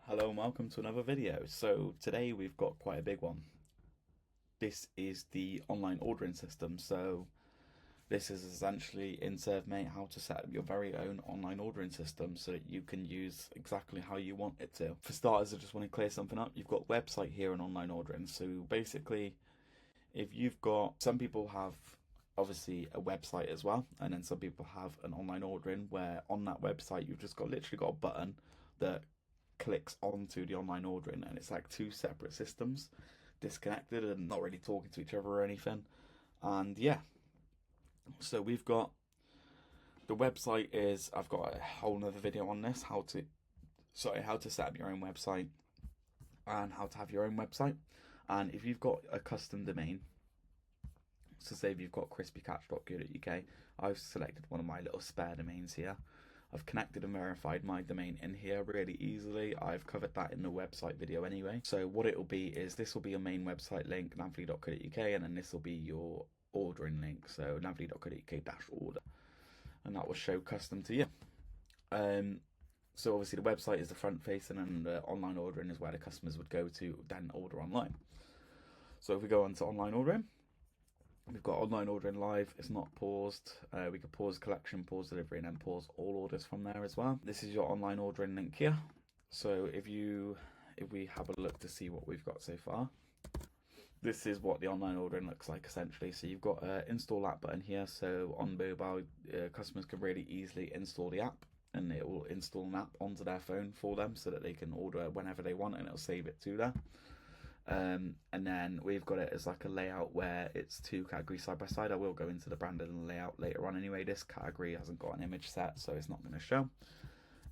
Hello and welcome to another video. So today we've got quite a big one. This is the online ordering system. So this is essentially in ServeMate how to set up your very own online ordering system so that you can use exactly how you want it to. For starters, I just want to clear something up. You've got website here and online ordering. So basically, if you've got, some people have obviously a website as well, and then some people have an online ordering where on that website you've just literally got a button that clicks onto the online ordering, and it's like two separate systems, disconnected and not really talking to each other or anything. And yeah, so we've got the website is, I've got a whole nother video on this, how to set up your own website and how to have your own website. And if you've got a custom domain, so say if you've got crispycatch.co.uk, I've selected one of my little spare domains here. I've connected and verified my domain in here really easily. I've covered that in the website video anyway. So what it will be is, this will be your main website link, navly.co.uk, and then this will be your ordering link, so navly.co.uk-order, and that will show custom to you. So obviously the website is the front facing, and the online ordering is where the customers would go to then order online. So if we go on to online ordering, we've got online ordering live. It's not paused. We could pause collection, pause delivery, and then pause all orders from there as well. This is your online ordering link here. So if we have a look to see what we've got so far, this is what the online ordering looks like essentially. So you've got an install app button here. So on mobile, customers can really easily install the app, and it will install an app onto their phone for them so that they can order whenever they want, and it'll save it to there. And then we've got it as like a layout where it's two categories side by side. I will go into the branding and layout later on anyway. This category hasn't got an image set, so it's not going to show.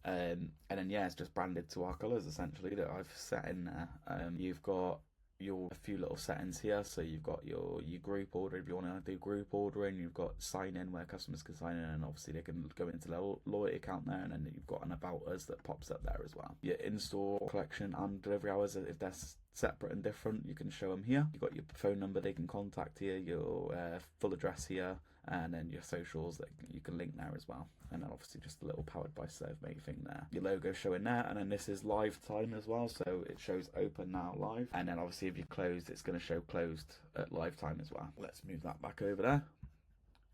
And then yeah, it's just branded to our colours essentially that I've set in there. You've got a few little settings here. So you've got your group order if you want to do group ordering. You've got sign in where customers can sign in, and obviously they can go into their loyalty account there, and then you've got an about us that pops up there as well. Your in-store collection and delivery hours, if they're separate and different, you can show them here. You've got your phone number they can contact here, your full address here, and then your socials that you can link there as well. And then obviously just a little powered by ServeMate thing there. Your logo showing there, and then this is live time as well, so it shows open now live. And then obviously if you closed, it's going to show closed at live time as well. Let's move that back over there.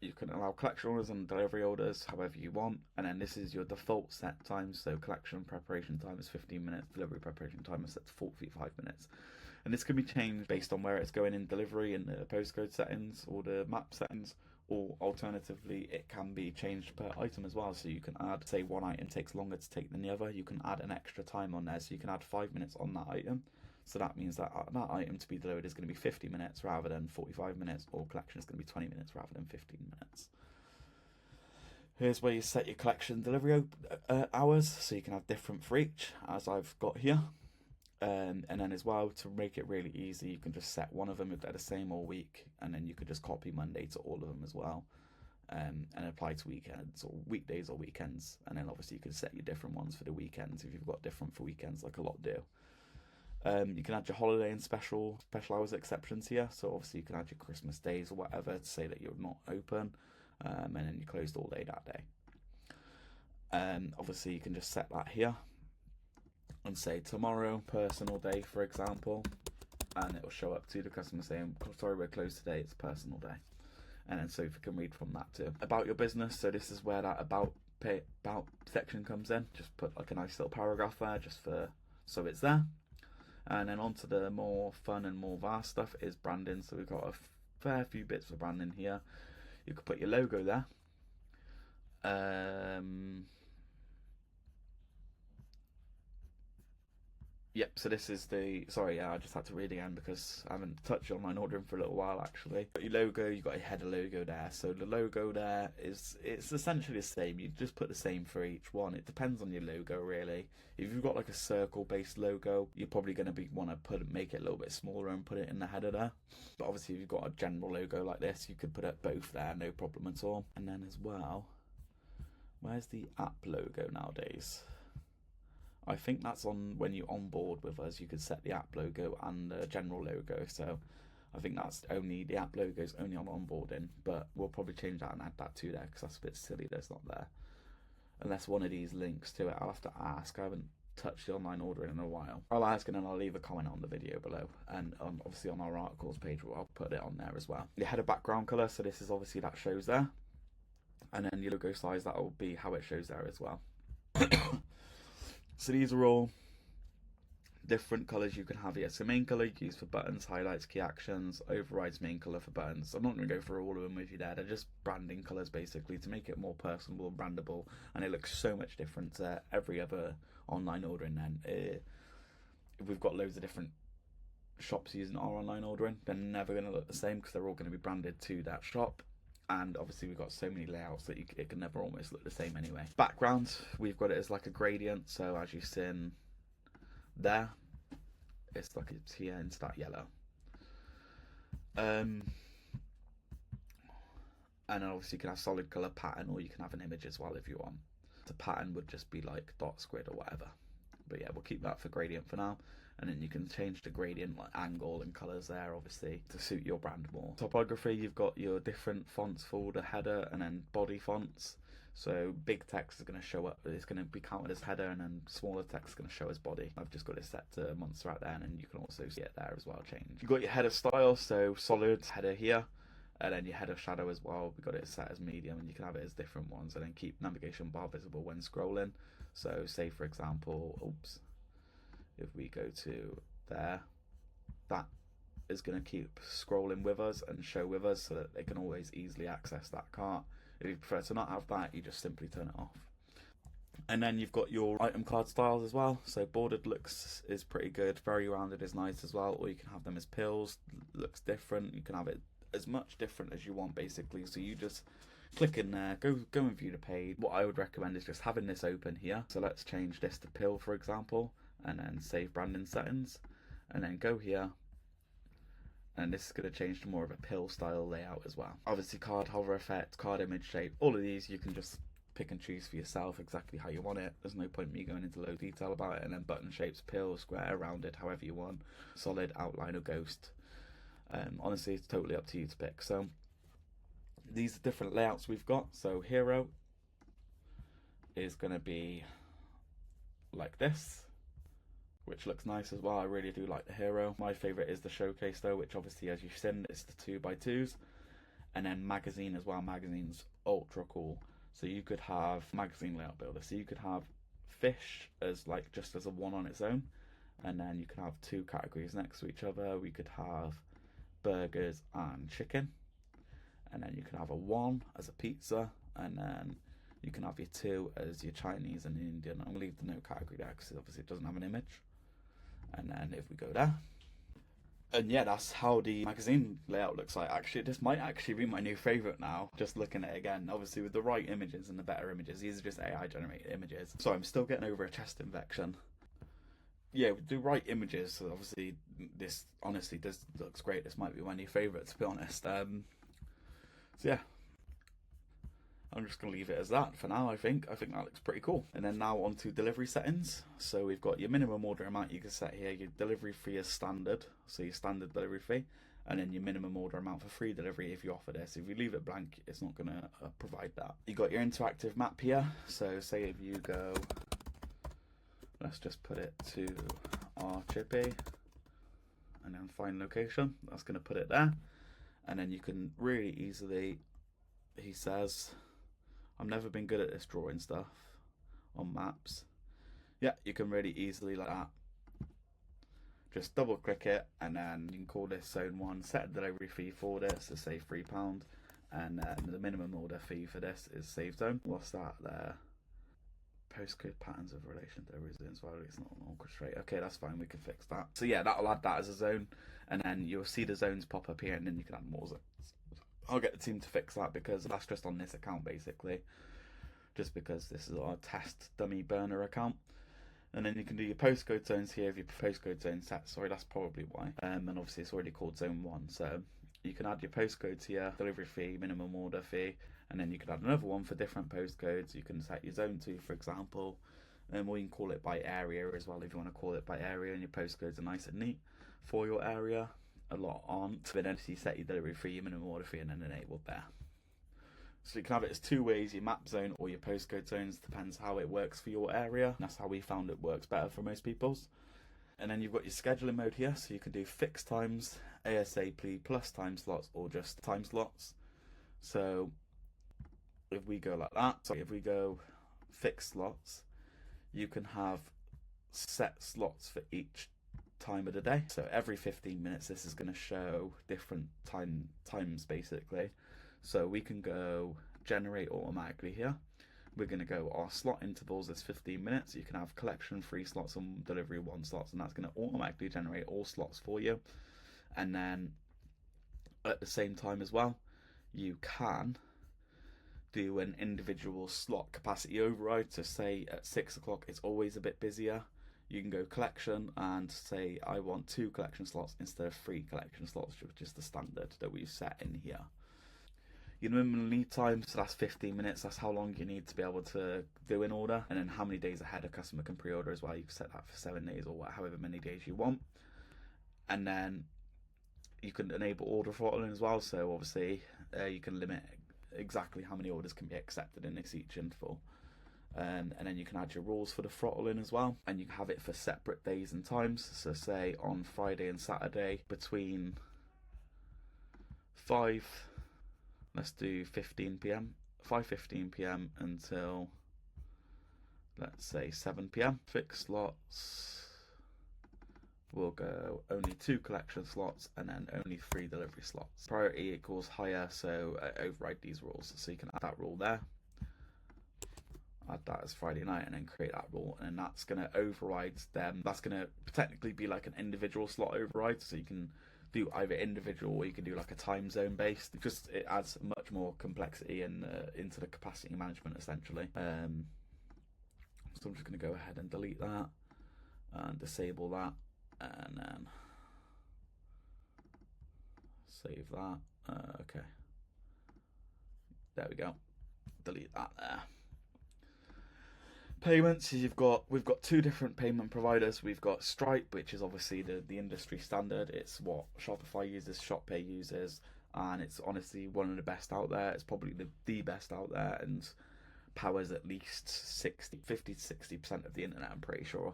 You can allow collection orders and delivery orders however you want. And then this is your default set time. So collection preparation time is 15 minutes. Delivery preparation time is set to 45 minutes. And this can be changed based on where it's going in delivery and the postcode settings or the map settings. Or alternatively, it can be changed per item as well. So you can add, say one item takes longer to take than the other. You can add an extra time on there. So you can add 5 minutes on that item. So that means that that item to be delivered is going to be 50 minutes rather than 45 minutes, or collection is going to be 20 minutes rather than 15 minutes. Here's where you set your collection delivery hours, so you can have different for each, as I've got here. And then as well, to make it really easy, you can just set one of them if they're the same all week, and then you could just copy Monday to all of them as well, and apply to weekends or weekdays or weekends. And then obviously you can set your different ones for the weekends if you've got different for weekends, like a lot do. You can add your holiday and special hours exceptions here. So obviously you can add your Christmas days or whatever to say that you're not open, and then you're closed all day that day. Obviously you can just set that here and say tomorrow, personal day, for example, and it will show up to the customer saying, sorry, we're closed today, it's personal day. And then Sophie can read from that too. About your business, so this is where that about section comes in. Just put like a nice little paragraph there just for so it's there. And then on to the more fun and more vast stuff is branding. So we've got a fair few bits of branding here. You could put your logo there. Yep, so this is the, sorry, yeah, I just had to read again because I haven't touched online ordering for a little while actually. Got your logo, you've got your header logo there. So the logo there it's essentially the same. You just put the same for each one. It depends on your logo really. If you've got like a circle based logo, you're probably going to want to make it a little bit smaller and put it in the header there. But obviously if you've got a general logo like this, you could put it both there, no problem at all. And then as well, where's the app logo nowadays? I think that's on when you onboard with us, you could set the app logo and the general logo. So I think that's only, the app logo is only on onboarding, but we'll probably change that and add that to there because that's a bit silly that it's not there. Unless one of these links to it, I'll have to ask. I haven't touched the online ordering in a while, I'll ask and then I'll leave a comment on the video below, and obviously on our articles page I'll put it on there as well. You header background color, so this is obviously that shows there, and then your logo size, that will be how it shows there as well. So these are all different colors you can have here. So main color you use for buttons, highlights, key actions, overrides main color for buttons. I'm not going to go through all of them with you there. They're just branding colors basically to make it more personable and brandable, and it looks so much different to every other online ordering. Then we've got loads of different shops using our online ordering. They're never going to look the same because they're all going to be branded to that shop. And obviously we've got so many layouts that it can never almost look the same anyway. Background, we've got it as like a gradient. So as you've seen there, it's like it's here into that yellow. And then obviously you can have solid color pattern, or you can have an image as well if you want. The pattern would just be like dot, squid or whatever. But yeah, we'll keep that for gradient for now. And then you can change the gradient like angle and colors there, obviously, to suit your brand more. Typography, you've got your different fonts for the header and then body fonts. So big text is going to show up, it's going to be counted as header, and then smaller text is going to show as body. I've just got it set to monster out there, and then you can also see it there as well change. You've got your header style, so solid header here, and then your header shadow as well. We've got it set as medium, and you can have it as different ones, and then keep navigation bar visible when scrolling. So say for example, if we go to there, that is going to keep scrolling with us and show with us so that they can always easily access that cart. If you prefer to not have that, you just simply turn it off. And then you've got your item card styles as well. So bordered looks is pretty good, very rounded is nice as well, or you can have them as pills, looks different. You can have it as much different as you want basically. So you just click in there, go and view the page. What I would recommend is just having this open here. So let's change this to pill for example, and then save branding settings, and then go here, and this is going to change to more of a pill style layout as well. Obviously card hover effect, card image shape, all of these you can just pick and choose for yourself exactly how you want it. There's no point in me going into low detail about it. And then button shapes, pill, square, rounded, however you want, solid, outline or ghost. Honestly, it's totally up to you to pick. So these are different layouts we've got. So hero is going to be like this, which looks nice as well. I really do like the hero. My favourite is the showcase though, which obviously as you've seen, it's the 2x2s. And then magazine as well. Magazine's ultra cool. So you could have magazine layout builder. So you could have fish as like just as a one on its own, and then you can have two categories next to each other. We could have burgers and chicken, and then you can have a one as a pizza, and then you can have your two as your Chinese and Indian. I'm gonna leave the no category there because obviously it doesn't have an image. And then if we go there, and yeah, that's how the magazine layout looks like. Actually, this might actually be my new favourite now, just looking at it again. Obviously with the right images and the better images. These are just AI generated images. So I'm still getting over a chest infection. Yeah, with the right images, so obviously this looks great. This might be my new favourite, to be honest. So yeah, I'm just going to leave it as that for now, I think. I think that looks pretty cool. And then now on to delivery settings. So we've got your minimum order amount you can set here. Your delivery fee is standard, so your standard delivery fee. And then your minimum order amount for free delivery if you offer this. If you leave it blank, it's not going to provide that. You got your interactive map here. So say if you go, let's just put it to our chippy, and then find location. That's going to put it there. And then you can really easily, he says, I've never been good at this drawing stuff on maps. Yeah, you can really easily like that. Just double click it, and then you can call this zone 1, set a delivery fee for this, so say £3, and the minimum order fee for this is save zone. What's that there? Postcode patterns of relation to residence value. It's not an orchestrate. Okay, that's fine, we can fix that. So yeah, that'll add that as a zone, and then you'll see the zones pop up here, and then you can add more zones. I'll get the team to fix that because that's just on this account basically, just because this is our test dummy burner account. And then you can do your postcode zones here if your postcode zone set. Sorry, that's probably why. And obviously it's already called zone 1, so you can add your postcode to your delivery fee, minimum order fee, and then you can add another one for different postcodes. You can set your zone 2 for example, or you can call it by area as well if you want to call it by area, and your postcodes are nice and neat for your area. A lot aren't, but then you set your delivery fee, your minimum order fee, and then enable there. So you can have it as two ways, your map zone or your postcode zones, depends how it works for your area. And that's how we found it works better for most people's. And then you've got your scheduling mode here, so you can do fixed times, ASAP plus time slots, or just time slots. So if we go like that, so if we go fixed slots, you can have set slots for each time of the day. So every 15 minutes this is going to show different times basically. So we can go generate automatically here. We're going to go our slot intervals is 15 minutes. You can have collection 3 slots and delivery 1 slots, and that's going to automatically generate all slots for you. And then at the same time as well, you can do an individual slot capacity override. So say at 6 o'clock it's always a bit busier, you can go collection and say I want 2 collection slots instead of 3 collection slots, which is the standard that we've set in here. Your minimum lead time, so that's 15 minutes. That's how long you need to be able to do an order. And then how many days ahead a customer can pre-order as well. You can set that for 7 days or however many days you want. And then you can enable order throttling as well. So obviously you can limit exactly how many orders can be accepted in each interval. And then you can add your rules for the throttling as well. And you can have it for separate days and times. So say on Friday and Saturday between 5:15 p.m. until, let's say, 7 p.m. Fixed slots will go only 2 collection slots and then only 3 delivery slots. Priority equals higher, so override these rules. So you can add that rule there, add that as Friday night, and then create that rule, and then that's going to override them. That's going to technically be like an individual slot override, so you can do either individual or you can do like a time zone based. Just it adds much more complexity and into the capacity management essentially. So I'm just going to go ahead and delete that and disable that, and then save that. Okay, there we go. Delete that there. Payments, we've got 2 different payment providers. We've got Stripe, which is obviously the industry standard. It's what Shopify uses, ShopPay uses, and it's honestly one of the best out there. It's probably the best out there, and powers at least 50 to 60% of the internet, I'm pretty sure.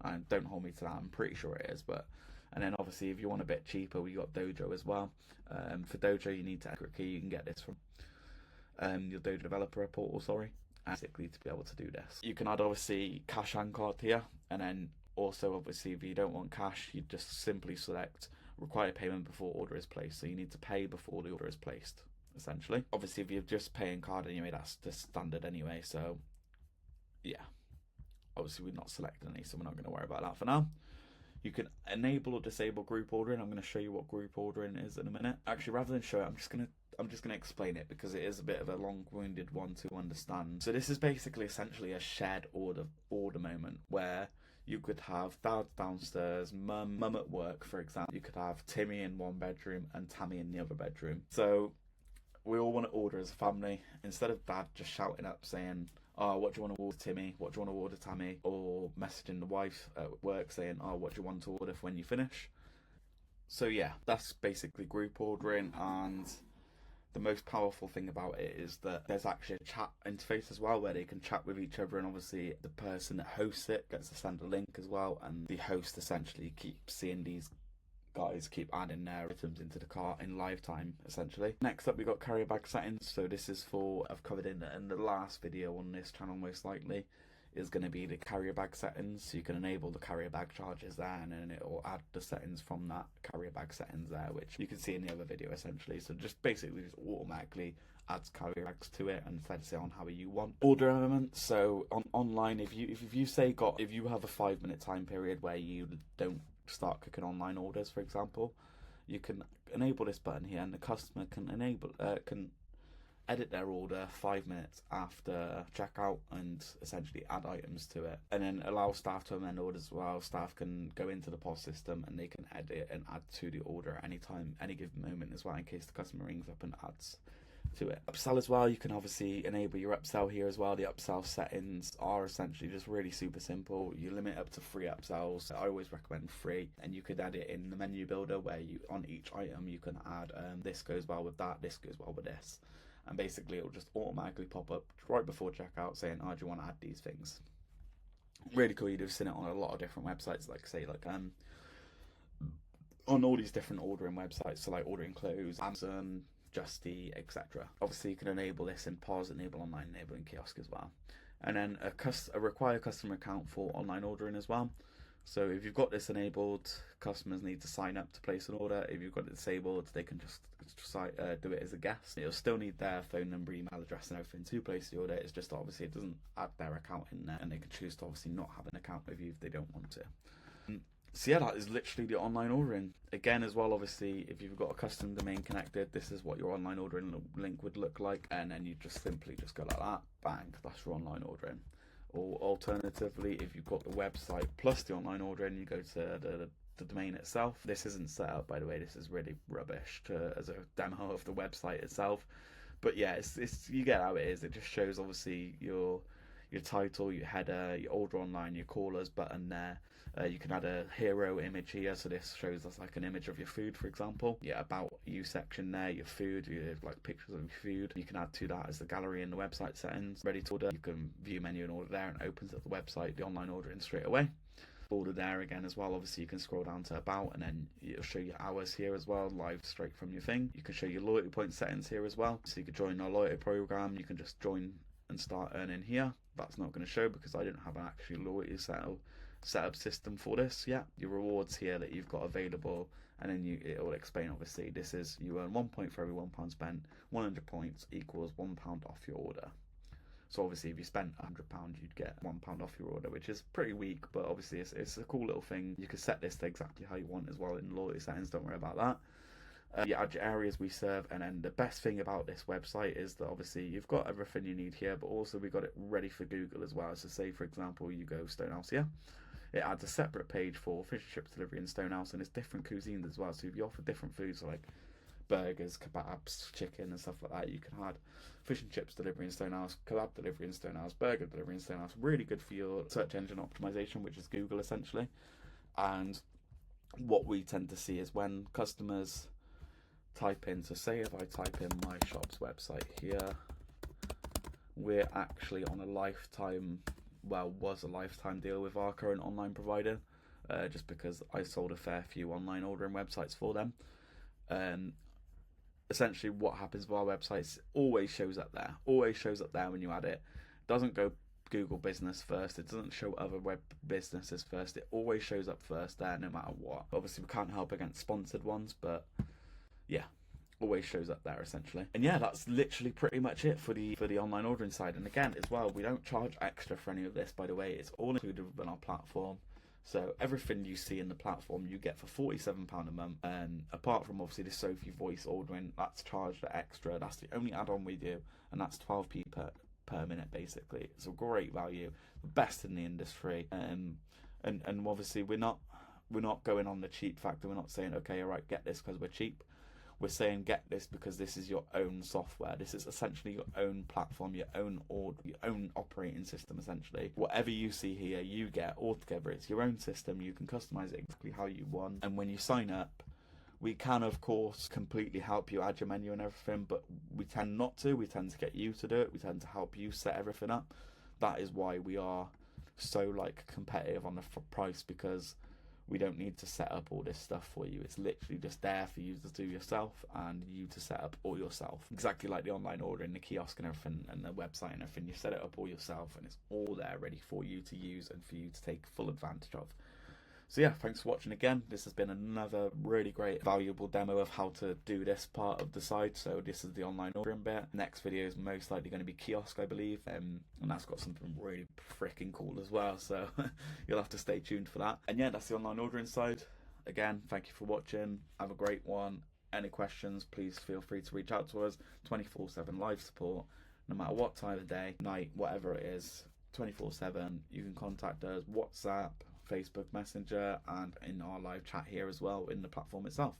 And don't hold me to that, I'm pretty sure it is. But and then obviously if you want a bit cheaper, we got Dojo as well. For Dojo you need to accurate key. You can get this from your Dojo developer portal, basically to be able to do this. You can add obviously cash and card here, and then also obviously if you don't want cash, you just simply select require payment before order is placed. So you need to pay before the order is placed essentially. Obviously if you're just paying card anyway, that's the standard anyway, so yeah, obviously we're not selecting any, so we're not going to worry about that for now. You can enable or disable group ordering. I'm going to show you what group ordering is in a minute. Actually, rather than show it, I'm just going to explain it because it is a bit of a long-winded one to understand. So this is basically essentially a shared order moment where you could have dad downstairs, mum at work, for example. You could have Timmy in one bedroom and Tammy in the other bedroom. So we all want to order as a family. Instead of dad just shouting up saying, oh, what do you want to order, Timmy? What do you want to order, Tammy? Or messaging the wife at work saying, oh, what do you want to order for when you finish? So yeah, that's basically group ordering, and the most powerful thing about it is that there's actually a chat interface as well where they can chat with each other, and obviously the person that hosts it gets to send a link as well, and the host essentially keeps seeing these guys keep adding their items into the cart in live time essentially. Next up we got carrier bag settings. So this is for, I've covered in the last video on this channel most likely, is going to be the carrier bag settings. So you can enable the carrier bag charges there, and then it will add the settings from that carrier bag settings there, which you can see in the other video essentially. So just basically just automatically adds carrier bags to it and sets it on how you want. Order elements. So online, if you have a 5-minute time period where you don't start cooking online orders, for example, you can enable this button here, and the customer can edit their order 5 minutes after checkout and essentially add items to it, and then allow staff to amend orders as well. Staff can go into the POS system and they can edit and add to the order at any time, any given moment as well, in case the customer rings up and adds to it. Upsell as well, you can obviously enable your upsell here as well. The upsell settings are essentially just really super simple. You limit up to 3 upsells. I always recommend 3, and you could add it in the menu builder where you, on each item, you can add this goes well with that, this goes well with this, and basically it'll just automatically pop up right before checkout saying, "Oh, do you want to add these things?" Really cool. You've seen it on a lot of different websites, like say like on all these different ordering websites, so like ordering clothes, Amazon, Just Eat, etc. Obviously, you can enable this in POS, enable online, enabling kiosk as well, and then a require customer account for online ordering as well. So if you've got this enabled, customers need to sign up to place an order. If you've got it disabled, they can just do it as a guest. You'll still need their phone number, email address and everything to place the order. It's just obviously it doesn't add their account in there, and they can choose to obviously not have an account with you if they don't want to. So yeah, that is literally the online ordering. Again as well, obviously, if you've got a custom domain connected, this is what your online ordering link would look like, and then you just simply just go like that, bang, that's your online ordering. Or alternatively, if you've got the website plus the online ordering, you go to the domain itself. This isn't set up, by the way, this is really rubbish as a demo of the website itself. But yeah, it's you get how it is. It just shows obviously your title, your header, your order online, your callers button there. You can add a hero image here, so this shows us like an image of your food, for example. Yeah, about you section there, your food, you have like pictures of your food. You can add to that as the gallery in the website settings. Ready to order, you can view menu and order there, and it opens up the website, the online ordering straight away. Order there again as well. Obviously, you can scroll down to about, and then it'll show you hours here as well, live straight from your thing. You can show your loyalty point settings here as well. So you can join our loyalty program. You can just join and start earning here. That's not going to show because I don't have an actual loyalty setup system for this yet. Your rewards here that you've got available, and then it will explain obviously this is you earn 1 point for every £1 spent. 100 points equals £1 off your order. So obviously if you spent £100 you'd get £1 off your order, which is pretty weak, but obviously it's a cool little thing. You can set this to exactly how you want as well in loyalty settings, don't worry about that. You add your areas we serve, and then the best thing about this website is that obviously you've got everything you need here, but also we got it ready for Google as well. So say for example you go Stonehouse here, it adds a separate page for fish and chips delivery in Stonehouse, and it's different cuisines as well. So if you offer different foods like burgers, kebabs, chicken and stuff like that, you can add fish and chips delivery in Stonehouse, kebab delivery in Stonehouse, burger delivery in Stonehouse. Really good for your search engine optimization, which is Google essentially. And what we tend to see is when customers type in, so say if I type in my shop's website here, we're actually on a lifetime, well, was a lifetime deal with our current online provider, just because I sold a fair few online ordering websites for them. Essentially what happens with our websites always shows up there when you add it. Doesn't go Google business first, it doesn't show other web businesses first, it always shows up first there no matter what. Obviously we can't help against sponsored ones, but yeah, always shows up there essentially. And yeah, that's literally pretty much it for the online ordering side. And again as well, we don't charge extra for any of this, by the way. It's all included within our platform. So everything you see in the platform you get for £47 a month, and apart from obviously the Sophie voice ordering, that's charged extra. That's the only add-on we do, and that's 12p per minute basically. It's a great value, the best in the industry. And obviously we're not going on the cheap factor. We're not saying okay, all right, get this because we're cheap. We're saying get this because this is your own software. This is essentially your own platform, your own operating system essentially. Whatever you see here, you get altogether. It's your own system. You can customize it exactly how you want. And when you sign up, we can of course completely help you add your menu and everything, but we tend not to. We tend to get you to do it. We tend to help you set everything up. That is why we are so competitive on the price, because we don't need to set up all this stuff for you. It's literally just there for you to do yourself and you to set up all yourself. Exactly like the online ordering, the kiosk and everything, and the website and everything. You set it up all yourself and it's all there ready for you to use and for you to take full advantage of. So yeah, thanks for watching again. This has been another really great, valuable demo of how to do this part of the site. So this is the online ordering bit. Next video is most likely going to be kiosk, I believe. And that's got something really freaking cool as well. So you'll have to stay tuned for that. And yeah, that's the online ordering side. Again, thank you for watching. Have a great one. Any questions, please feel free to reach out to us. 24/7 live support, no matter what time of day, night, whatever it is. 24/7. You can contact us, WhatsApp, Facebook Messenger, and in our live chat here as well in the platform itself.